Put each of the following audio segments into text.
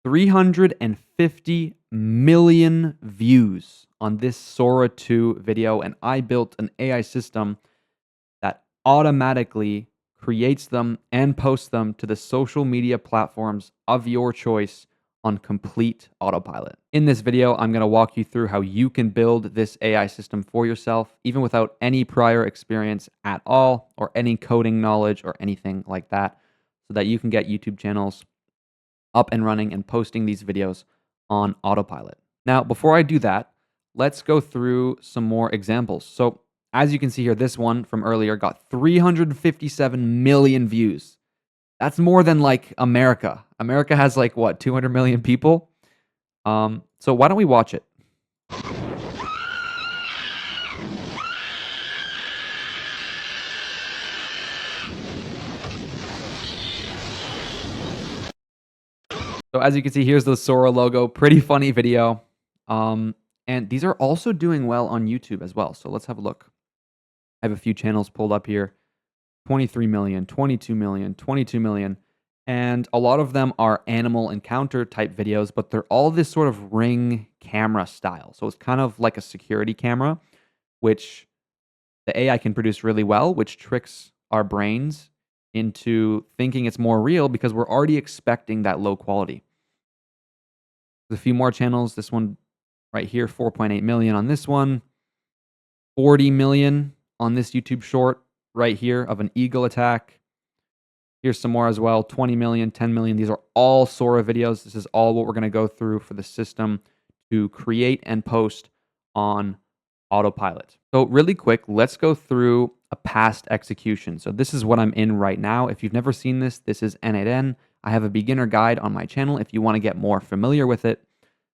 350 million views on this Sora 2 video, and I built an AI system that automatically creates them and posts them to the social media platforms of your choice on complete autopilot. In this video, I'm going to walk you through how you can build this AI system for yourself, even without any prior experience at all, or any coding knowledge or anything like that, so that you can get YouTube channels up and running and posting these videos on autopilot. Now, before I do that, let's go through some more examples. So as you can see here, this one from earlier got 357 million views. That's more than like America. America has like what, 200 million people? So why don't we watch it? So as you can see, here's the Sora logo. Pretty funny video. And these are also doing well on YouTube as well. So let's have a look. I have a few channels pulled up here. 23 million, 22 million, 22 million. And a lot of them are animal encounter type videos, but they're all this sort of ring camera style. So it's kind of like a security camera, which the AI can produce really well, which tricks our brains into thinking it's more real because we're already expecting that low quality. There's a few more channels. This one right here, 4.8 million on this one, 40 million on this YouTube short right here of an eagle attack. Here's some more as well, 20 million, 10 million. These are all Sora videos. This is all what we're going to go through for the system to create and post on autopilot. So really quick, let's go through a past execution. So this is what I'm in right now. If you've never seen this, this is n8n. I have a beginner guide on my channel if you want to get more familiar with it.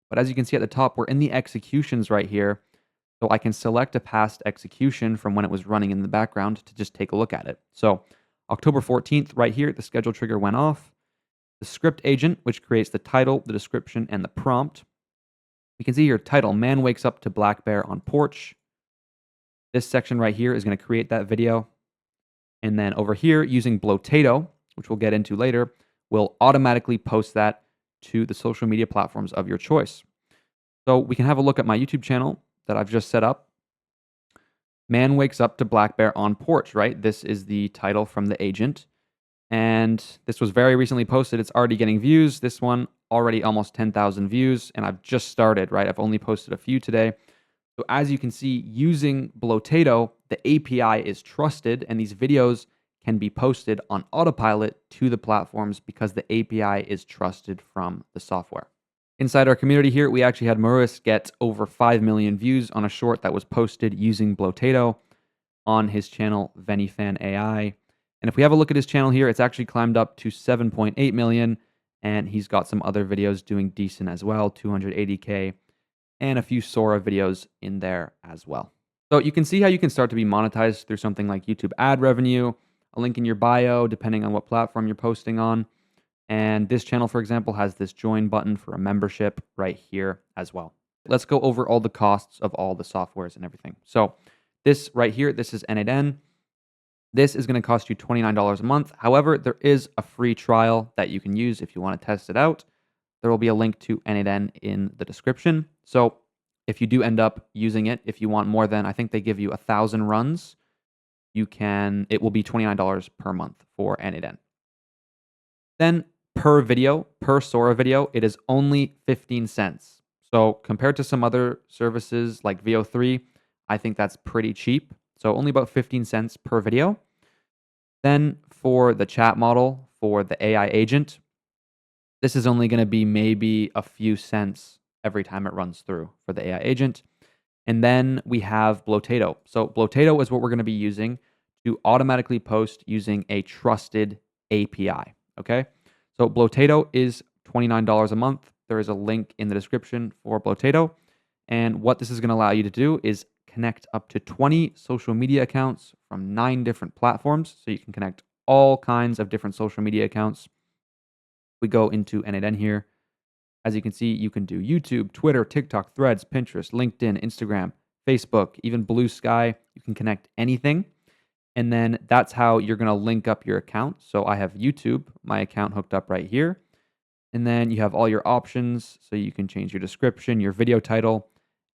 But as you can see at the top, we're in the executions right here. So I can select a past execution from when it was running in the background to just take a look at it. So October 14th, right here, the schedule trigger went off. The script agent, which creates the title, the description, and the prompt. You can see here, title, man wakes up to black bear on porch. This section right here is going to create that video. And then over here, using Blotato, which we'll get into later, will automatically post that to the social media platforms of your choice. So we can have a look at my YouTube channel that I've just set up. Man wakes up to black bear on porch, right? This is the title from the agent. And this was very recently posted. It's already getting views. This one already almost 10,000 views. And I've just started, right? I've only posted a few today. So as you can see, using Blotato, the API is trusted and these videos can be posted on autopilot to the platforms because the API is trusted from the software. Inside our community here, we actually had Maurice get over 5 million views on a short that was posted using Blotato on his channel, VennyFan AI. And if we have a look at his channel here, it's actually climbed up to 7.8 million. And he's got some other videos doing decent as well, 280K, and a few Sora videos in there as well. So you can see how you can start to be monetized through something like YouTube ad revenue, a link in your bio, depending on what platform you're posting on. And this channel, for example, has this join button for a membership right here as well. Let's go over all the costs of all the softwares and everything. So this right here, this is n8n. This is going to cost you $29 a month. However, there is a free trial that you can use if you want to test it out. There will be a link to n8n in the description. So if you do end up using it, if you want more than, I think they give you 1,000 runs, it will be $29 per month for n8n. Then per video, per Sora video, it is only 15 cents. So compared to some other services like VO3, I think that's pretty cheap. So only about 15 cents per video. Then for the chat model, for the AI agent, this is only going to be maybe a few cents every time it runs through for the AI agent. And then we have Blotato. So Blotato is what we're going to be using to automatically post using a trusted API. Okay. So Blotato is $29 a month. There is a link in the description for Blotato. And what this is going to allow you to do is connect up to 20 social media accounts from 9 different platforms. So you can connect all kinds of different social media accounts. We go into n8n here. As you can see, you can do YouTube, Twitter, TikTok, Threads, Pinterest, LinkedIn, Instagram, Facebook, even Blue Sky. You can connect anything. And then that's how you're going to link up your account. So I have YouTube, my account hooked up right here. And then you have all your options. So you can change your description, your video title,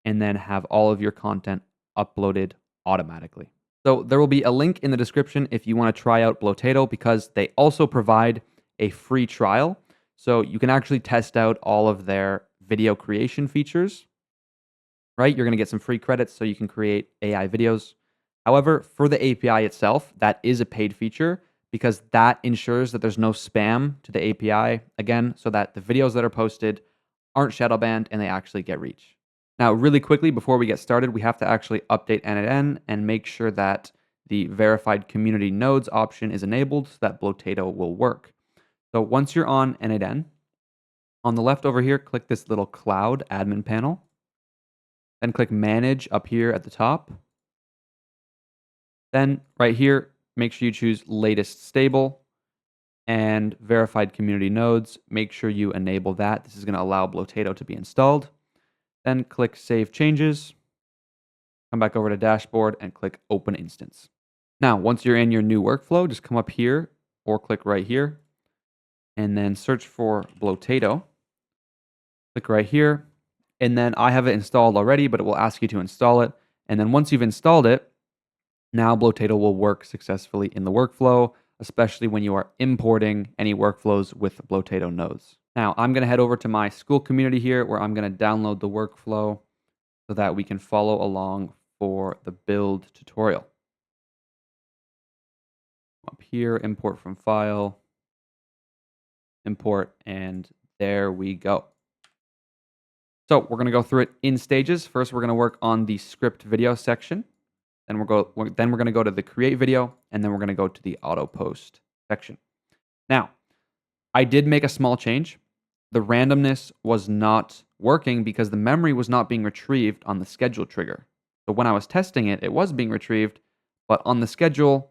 and then have all of your content uploaded automatically. So there will be a link in the description if you want to try out Blotato, because they also provide a free trial. So you can actually test out all of their video creation features, right? You're going to get some free credits so you can create AI videos. However, for the API itself, that is a paid feature because that ensures that there's no spam to the API, again, so that the videos that are posted aren't shadow banned and they actually get reach. Now, really quickly, before we get started, we have to actually update n8n and make sure that the verified community nodes option is enabled so that Blotato will work. So once you're on n8n, on the left over here, click this little cloud admin panel. Then click manage up here at the top. Then right here, make sure you choose latest stable and verified community nodes. Make sure you enable that. This is going to allow Blotato to be installed. Then click save changes. Come back over to dashboard and click open instance. Now, once you're in your new workflow, just come up here or click right here and then search for Blotato. Click right here. And then I have it installed already, but it will ask you to install it. And then once you've installed it, now Blotato will work successfully in the workflow, especially when you are importing any workflows with Blotato nodes. Now I'm going to head over to my school community here where I'm going to download the workflow so that we can follow along for the build tutorial. Up here, import from file, import, and there we go. So we're going to go through it in stages. First, we're going to work on the script video section. Then we're going to go to the create video, and then we're going to go to the auto post section. Now, I did make a small change. The randomness was not working because the memory was not being retrieved on the schedule trigger. So when I was testing it, it was being retrieved, but on the schedule,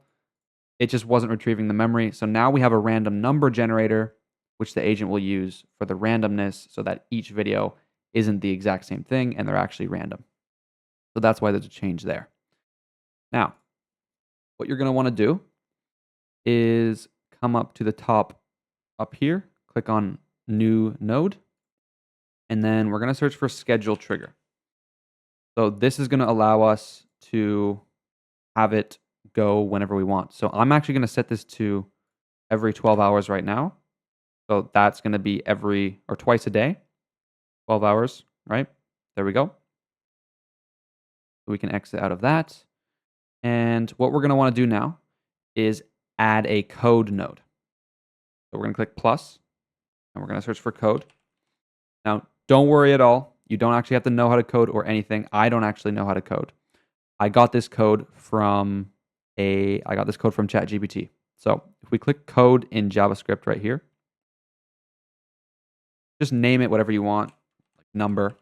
it just wasn't retrieving the memory. So now we have a random number generator, which the agent will use for the randomness so that each video isn't the exact same thing and they're actually random. So that's why there's a change there. Now, what you're going to want to do is come up to the top up here, click on new node, and then we're going to search for schedule trigger. So this is going to allow us to have it go whenever we want. So I'm actually going to set this to every 12 hours right now. So that's going to be every or twice a day, 12 hours, right? There we go. So we can exit out of that. And what we're going to want to do now is add a code node. So we're going to click plus, and we're going to search for code. Now, don't worry at all. You don't actually have to know how to code or anything. I don't actually know how to code. I got this code from ChatGPT. So if we click code in JavaScript right here, just name it whatever you want, like number.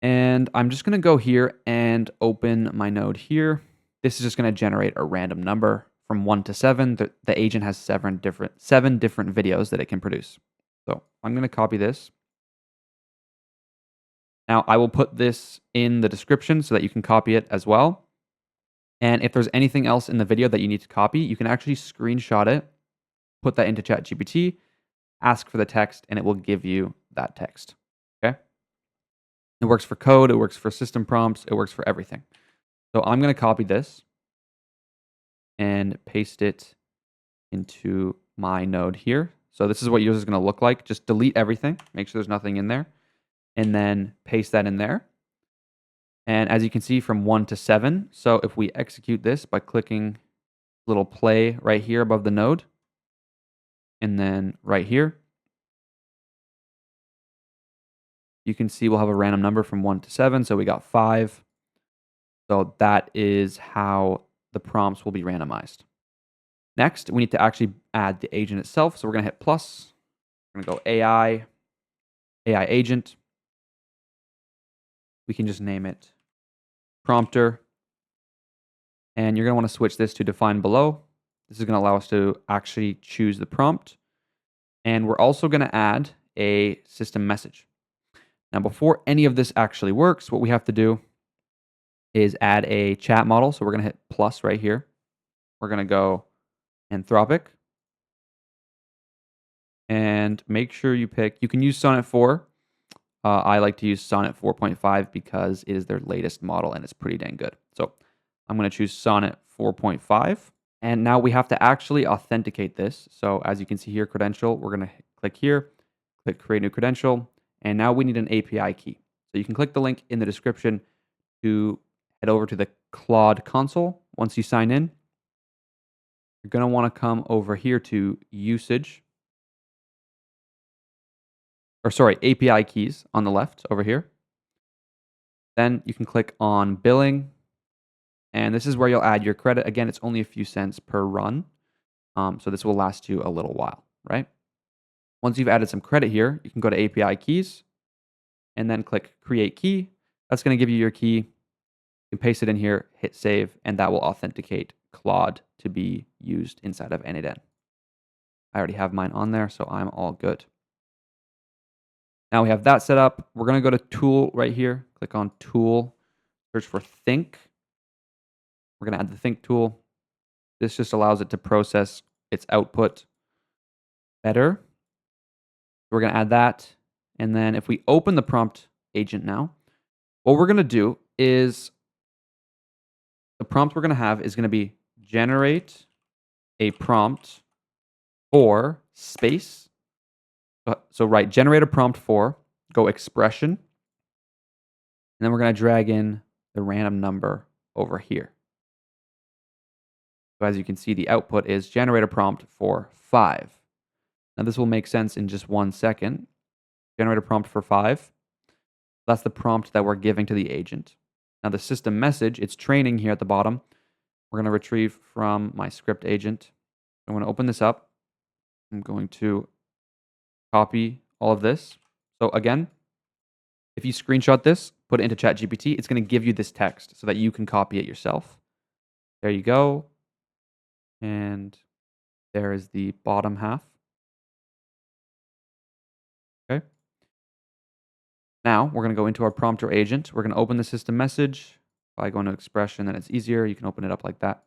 And I'm just going to go here and open my node here. This is just going to generate a random number from 1 to 7. The agent has seven different videos that it can produce. So I'm going to copy this. Now I will put this in the description so that you can copy it as well. And if there's anything else in the video that you need to copy, you can actually screenshot it, put that into ChatGPT, ask for the text, and it will give you that text. Okay? It works for code, it works for system prompts, it works for everything. So I'm going to copy this and paste it into my node here. So this is what yours is going to look like. Just delete everything, make sure there's nothing in there, and then paste that in there. And as you can see, from 1 to 7. So if we execute this by clicking little play right here above the node, and then right here, you can see we'll have a random number from 1 to 7. So we got 5. So that is how the prompts will be randomized. Next, we need to actually add the agent itself. So we're going to hit plus. We're going to go AI agent. We can just name it prompter. And you're going to want to switch this to define below. This is going to allow us to actually choose the prompt. And we're also going to add a system message. Now, before any of this actually works, what we have to do is add a chat model. So we're going to hit plus right here. We're going to go Anthropic. and make sure you pick, you can use Sonnet 4. I like to use Sonnet 4.5 because it is their latest model and it's pretty dang good. So I'm going to choose Sonnet 4.5. And now we have to actually authenticate this. So as you can see here, credential, we're going to click here, click create new credential. And now we need an API key. So you can click the link in the description to head over to the Claude console. Once you sign in, you're going to want to come over here to usage, or sorry, API keys on the left over here. Then you can click on billing. And this is where you'll add your credit. Again, it's only a few cents per run. So this will last you a little while, right? Once you've added some credit here, you can go to API keys and then click create key. That's going to give you your key. You can paste it in here, hit save, and that will authenticate Claude to be used inside of n8n. I already have mine on there, so I'm all good. Now we have that set up. We're going to go to tool right here. Click on tool, search for think. We're going to add the think tool. This just allows it to process its output better. We're going to add that. And then if we open the prompt agent now, what we're going to do is the prompt we're going to have is going to be generate a prompt for space. So write generate a prompt for, go expression. And then we're going to drag in the random number over here. So as you can see, the output is generate a prompt for 5. Now this will make sense in just 1 second. Generate a prompt for 5. That's the prompt that we're giving to the agent. Now the system message, it's training here at the bottom. We're going to retrieve from my script agent. I'm going to open this up. I'm going to copy all of this. So again, if you screenshot this, put it into ChatGPT, it's going to give you this text so that you can copy it yourself. There you go. And there is the bottom half. Okay. Now we're going to go into our prompter agent. We're going to open the system message by going to expression, then it's easier. You can open it up like that.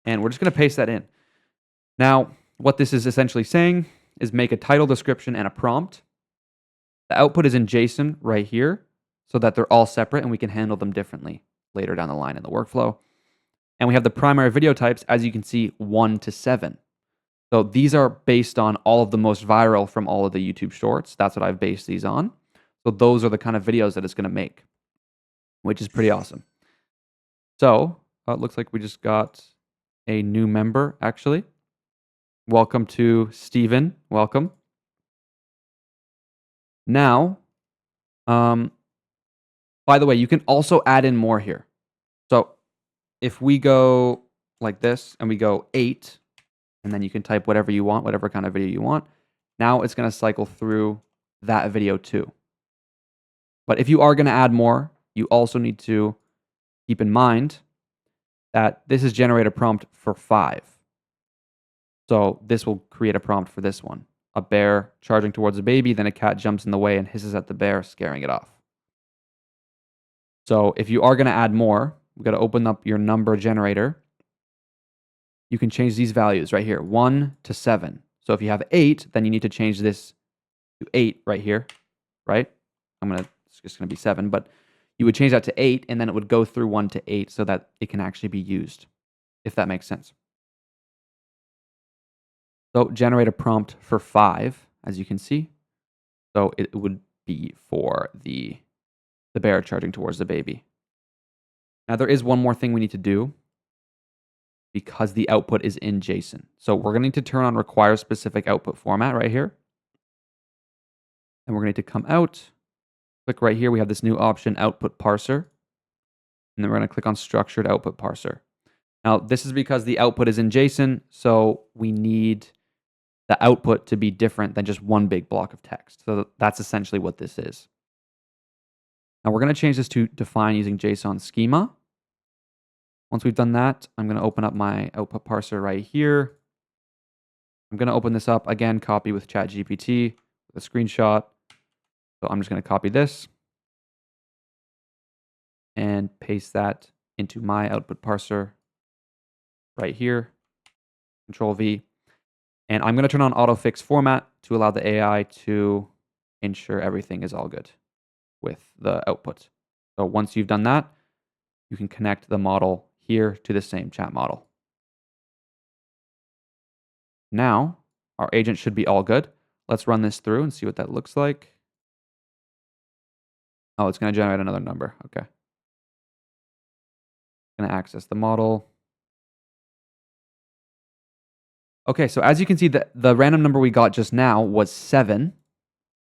And we're just going to paste that in. Now, what this is essentially saying is make a title, description, and a prompt. The output is in JSON right here so that they're all separate and we can handle them differently later down the line in the workflow. And we have the primary video types, as you can see, 1 to 7. So these are based on all of the most viral from all of the YouTube shorts. That's what I've based these on. So those are the kind of videos that it's going to make, which is pretty awesome. So it looks like we just got a new member, actually. Welcome to Steven. Welcome. Now, by the way, you can also add in more here. So if we go like this and we go 8, and then you can type whatever you want, whatever kind of video you want. Now it's going to cycle through that video too. But if you are going to add more, you also need to keep in mind that this is generate a prompt for 5. So this will create a prompt for this one. A bear charging towards a baby, then a cat jumps in the way and hisses at the bear, scaring it off. So if you are going to add more, we've got to open up your number generator. You can change these values right here, 1 to 7. So if you have 8, then you need to change this to 8 right here, right? It's just going to be 7, but you would change that to 8, and then it would go through 1 to 8 so that it can actually be used, if that makes sense. So generate a prompt for 5, as you can see. So it would be for the bear charging towards the baby. Now there is one more thing we need to do because the output is in JSON. So we're going to need to turn on require specific output format right here. And we're going to need to come out, click right here. We have this new option, output parser. And then we're going to click on structured output parser. Now this is because the output is in JSON. So we need the output to be different than just one big block of text. So that's essentially what this is. Now we're going to change this to define using JSON schema. Once we've done that, I'm going to open up my output parser right here. I'm going to open this up, again, copy with ChatGPT with a screenshot. So I'm just going to copy this and paste that into my output parser right here. Control V. And I'm going to turn on autofix format to allow the AI to ensure everything is all good with the output. So once you've done that, you can connect the model here to the same chat model. Now, our agent should be all good. Let's run this through and see what that looks like. Oh, it's going to generate another number. Okay. Going to access the model. Okay, so as you can see, the random number we got just now was 7.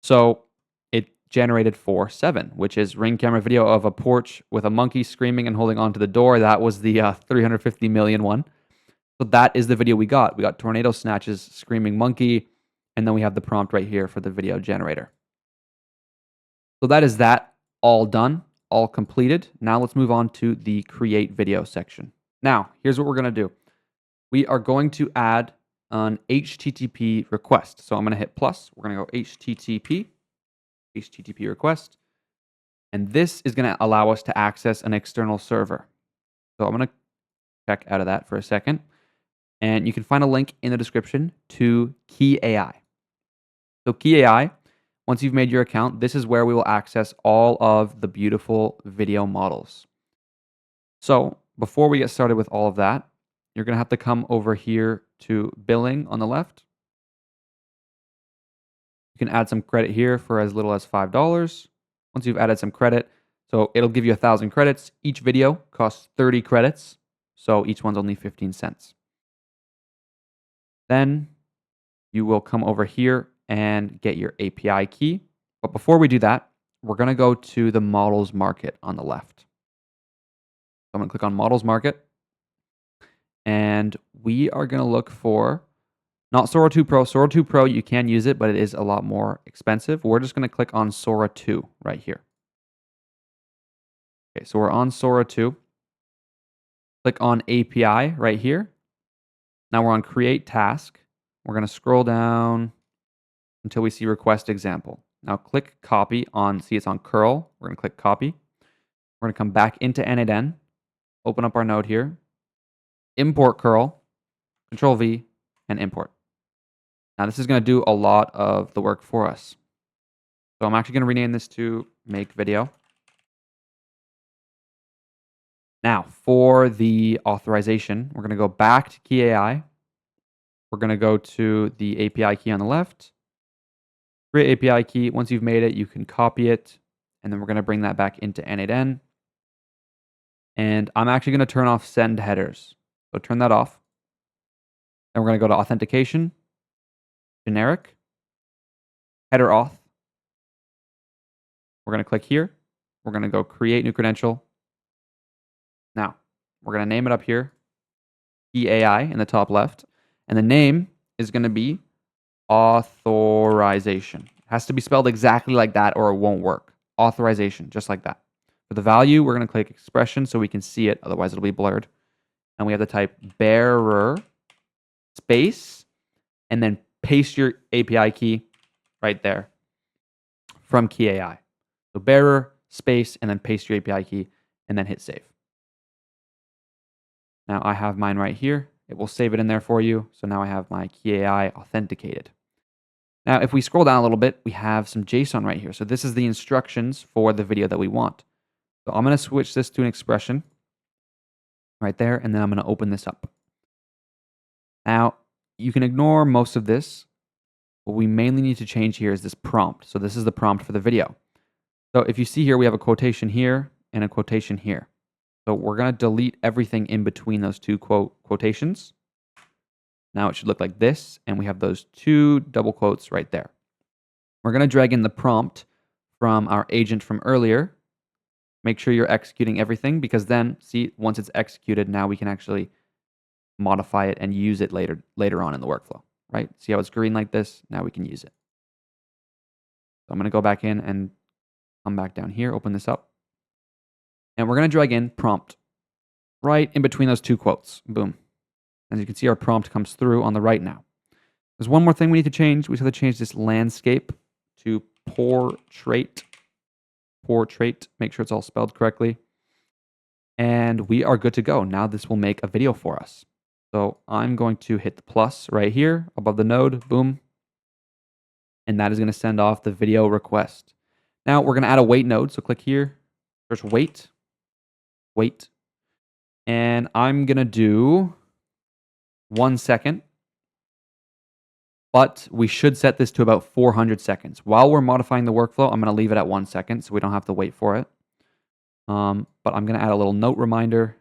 So it generated 7, which is ring camera video of a porch with a monkey screaming and holding onto the door. That was the 350 million one. So that is the video we got. We got tornado snatches, screaming monkey, and then we have the prompt right here for the video generator. So that is that all done, all completed. Now let's move on to the create video section. Now, here's what we're going to do. We are going to add an HTTP request. So I'm going to hit plus. We're going to go HTTP request. And this is going to allow us to access an external server. So I'm going to check out of that for a second. And you can find a link in the description to Key AI. So Key AI, once you've made your account, this is where we will access all of the beautiful video models. So before we get started with all of that, you're going to have to come over here to billing on the left. You can add some credit here for as little as $5. Once you've added some credit, so it'll give you 1,000 credits. Each video costs 30 credits, so each one's only 15 cents. Then you will come over here and get your API key. But before we do that, we're going to go to the models market on the left. So I'm going to click on models market. And we are going to look for, not Sora 2 Pro. Sora 2 Pro, you can use it, but it is a lot more expensive. We're just going to click on Sora 2 right here. Okay, so we're on Sora 2. Click on API right here. Now we're on create task. We're going to scroll down until we see request example. Now click copy on, see it's on curl. We're going to click copy. We're going to come back into n8n, open up our node here, import curl, control V, and import. Now this is going to do a lot of the work for us. So I'm actually going to rename this to make video. Now for the authorization, we're going to go back to Key AI. We're going to go to the API key on the left. Create API key. Once you've made it, you can copy it. And then we're going to bring that back into n8n. And I'm actually going to turn off send headers. So turn that off. Then we're going to go to authentication, generic, header auth. We're going to click here. We're going to go create new credential. Now, we're going to name it up here, Key AI in the top left. And the name is going to be authorization. It has to be spelled exactly like that or it won't work. Authorization, just like that. For the value, we're going to click expression so we can see it. Otherwise, it'll be blurred. And we have to type bearer space and then paste your API key right there from Key AI. So bearer space and then paste your API key and then hit save. Now I have mine right here. It will save it in there for you. So now I have my Key AI authenticated. Now, if we scroll down a little bit, we have some JSON right here. So this is the instructions for the video that we want. So I'm going to switch this to an expression right there, and then I'm going to open this up. Now, you can ignore most of this. What we mainly need to change here is this prompt. So this is the prompt for the video. So if you see here, we have a quotation here and a quotation here. So we're going to delete everything in between those two quotations. Now it should look like this, and we have those two double quotes right there. We're going to drag in the prompt from our agent from earlier. Make sure you're executing everything because then, see, once it's executed, now we can actually modify it and use it later on in the workflow, right? See how it's green like this? Now we can use it. So I'm going to go back in and come back down here, open this up. And we're going to drag in prompt right in between those two quotes. Boom. As you can see, our prompt comes through on the right now. There's one more thing we need to change. We have to change this landscape to portrait. Portrait. Make sure it's all spelled correctly. And we are good to go. Now this will make a video for us. So I'm going to hit the plus right here above the node. Boom. and that is going to send off the video request. Now we're going to add a wait node. So click here, search wait, and I'm going to do 1 second. But we should set this to about 400 seconds. While we're modifying the workflow, I'm going to leave it at 1 second so we don't have to wait for it. But I'm going to add a little note reminder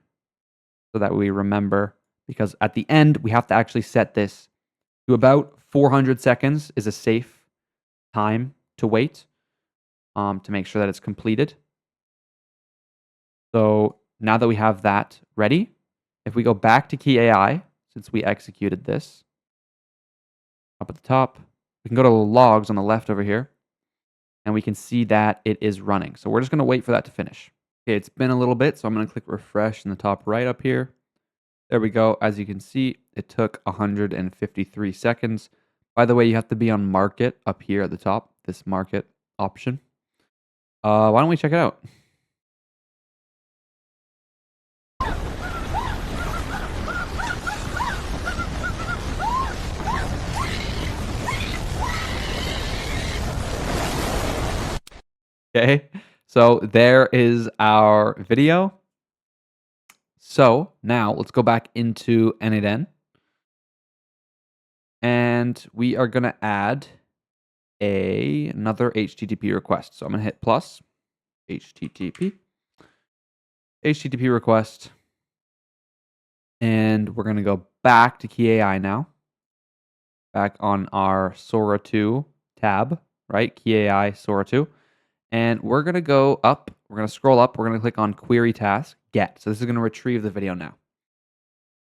so that we remember, because at the end, we have to actually set this to about 400 seconds is a safe time to wait to make sure that it's completed. So now that we have that ready, if we go back to key AI, since we executed this, up at the top, we can go to the logs on the left over here, and we can see that it is running. So we're just going to wait for that to finish. Okay, it's been a little bit, so I'm going to click refresh in the top right up here. There we go. As you can see, it took 153 seconds. By the way, you have to be on market up here at the top, this market option. Why don't we check it out? Okay, so there is our video. So now let's go back into n8n. And we are going to add another HTTP request. So I'm going to hit plus, HTTP request. And we're going to go back to key AI now. Back on our Sora 2 tab, right? Key AI Sora 2. And we're going to go up. We're going to scroll up. We're going to click on query task, get. So this is going to retrieve the video now.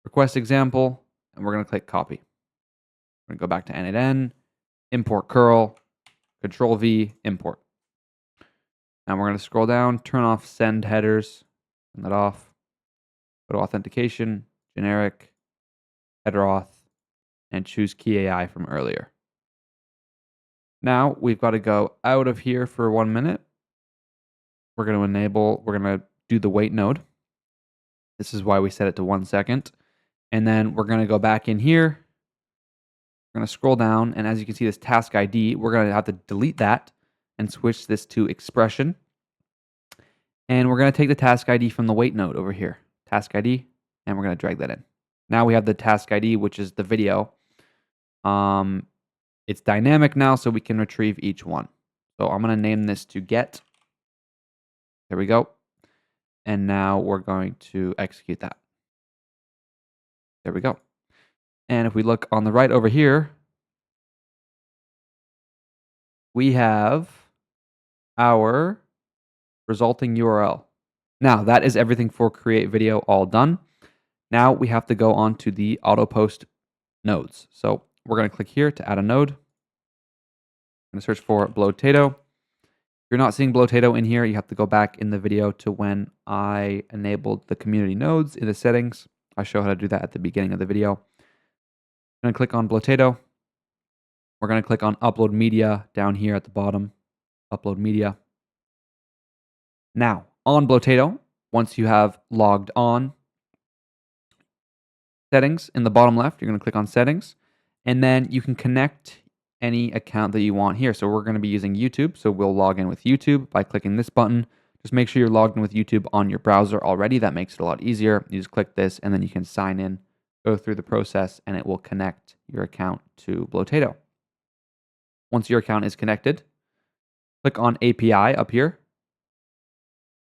Request example, and we're going to click copy. We're going to go back to n8n, import curl, Control V, import. Now we're going to scroll down, turn off send headers, turn that off. Go to authentication, generic, header auth, and choose key AI from earlier. Now we've got to go out of here for 1 minute. We're going to do the wait node. This is why we set it to 1 second. And then we're going to go back in here. We're going to scroll down, and as you can see, this task ID, we're going to have to delete that and switch this to expression. And we're going to take the task ID from the wait node over here, task ID, and we're going to drag that in. Now we have the task ID, which is the video. It's dynamic now, so we can retrieve each one. So I'm going to name this to get. There we go. And now we're going to execute that. There we go. And if we look on the right over here, we have our resulting URL. Now that is everything for create video all done. Now we have to go on to the auto post nodes. So we're going to click here to add a node. I'm going to search for Blotato. If you're not seeing Blotato in here, you have to go back in the video to when I enabled the community nodes in the settings. I show how to do that at the beginning of the video. I'm going to click on Blotato. We're going to click on upload media down here at the bottom. Upload media. Now, on Blotato, once you have logged on, settings in the bottom left, you're going to click on settings, and then you can connect any account that you want here. So we're going to be using YouTube, so we'll log in with YouTube by clicking this button. Just make sure you're logged in with YouTube on your browser already. That makes it a lot easier. You just click this, and then you can sign in, go through the process, and it will connect your account to Blotato. Once your account is connected, click on API up here.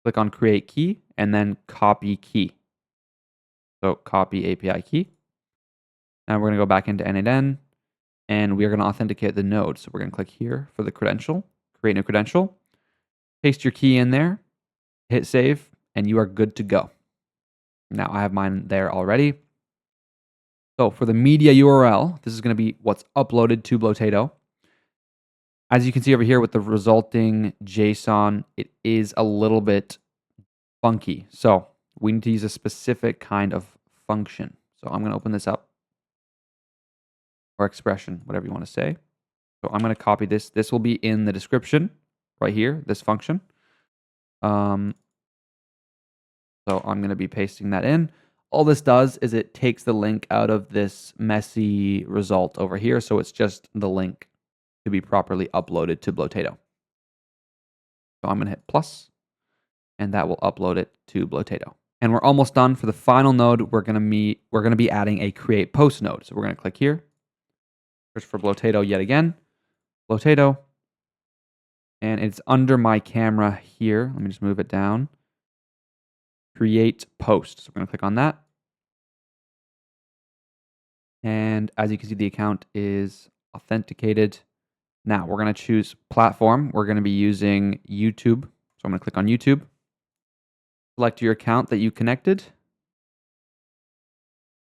Click on create key and then copy key. So copy API key. Now we're going to go back into n8n and we are going to authenticate the node. So we're going to click here for the credential, create new credential, paste your key in there, hit save, and you are good to go. Now I have mine there already. So for the media URL, this is going to be what's uploaded to Blotato. As you can see over here with the resulting JSON, it is a little bit funky. So we need to use a specific kind of function. So I'm going to open this up, or expression, whatever you want to say. So I'm going to copy this. This will be in the description right here, this function. So I'm going to be pasting that in. All this does is it takes the link out of this messy result over here. So it's just the link. to be properly uploaded to Blotato. So I'm going to hit plus, and that will upload it to Blotato. And we're almost done. For the final node, we're going to be adding a create post node. So we're going to click here, search for Blotato yet again, Blotato, and it's under my camera here. Let me just move it down. Create post. So we're going to click on that. And as you can see, the account is authenticated. Now we're going to choose platform. We're going to be using YouTube. So I'm going to click on YouTube. Select your account that you connected.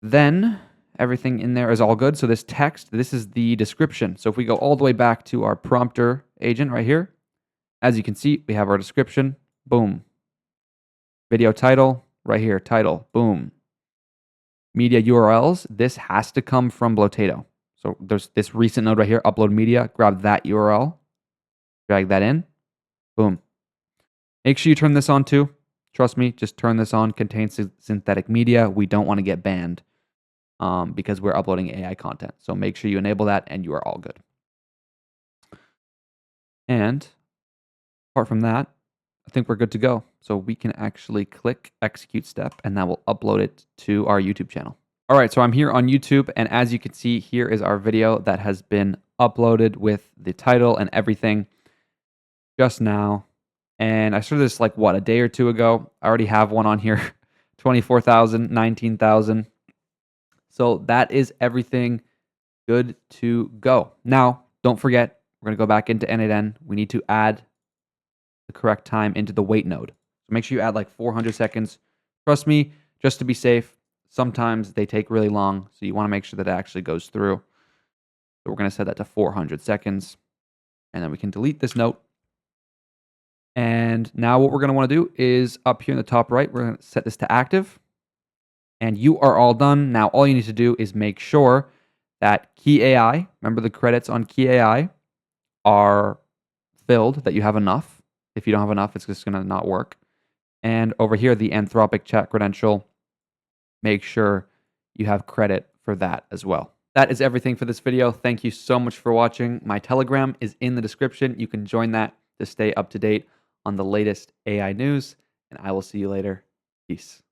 Then everything in there is all good. So this text, this is the description. So if we go all the way back to our prompter agent right here, as you can see, we have our description. Boom. Video title right here. Title. Boom. Media URLs. This has to come from Blotato. So there's this recent node right here. Upload media. Grab that URL. Drag that in. Boom. Make sure you turn this on too. Trust me, just turn this on. Contains synthetic media. We don't want to get banned because we're uploading AI content. So make sure you enable that and you are all good. And apart from that, I think we're good to go. So we can actually click execute step and that will upload it to our YouTube channel. All right, so I'm here on YouTube, and as you can see, here is our video that has been uploaded with the title and everything just now. And I started this like, what, a day or two ago. I already have one on here, 24,000, 19,000. So that is everything good to go. Now, don't forget, we're going to go back into n8n. We need to add the correct time into the wait node. So make sure you add like 400 seconds. Trust me, just to be safe, sometimes they take really long. So you want to make sure that it actually goes through. So we're going to set that to 400 seconds. And then we can delete this note. And now what we're going to want to do is up here in the top right, we're going to set this to active. And you are all done. Now all you need to do is make sure that key AI, remember the credits on key AI, are filled, that you have enough. If you don't have enough, it's just going to not work. And over here, the Anthropic chat credential, make sure you have credit for that as well. That is everything for this video. Thank you so much for watching. My Telegram is in the description. You can join that to stay up to date on the latest AI news, and I will see you later. Peace.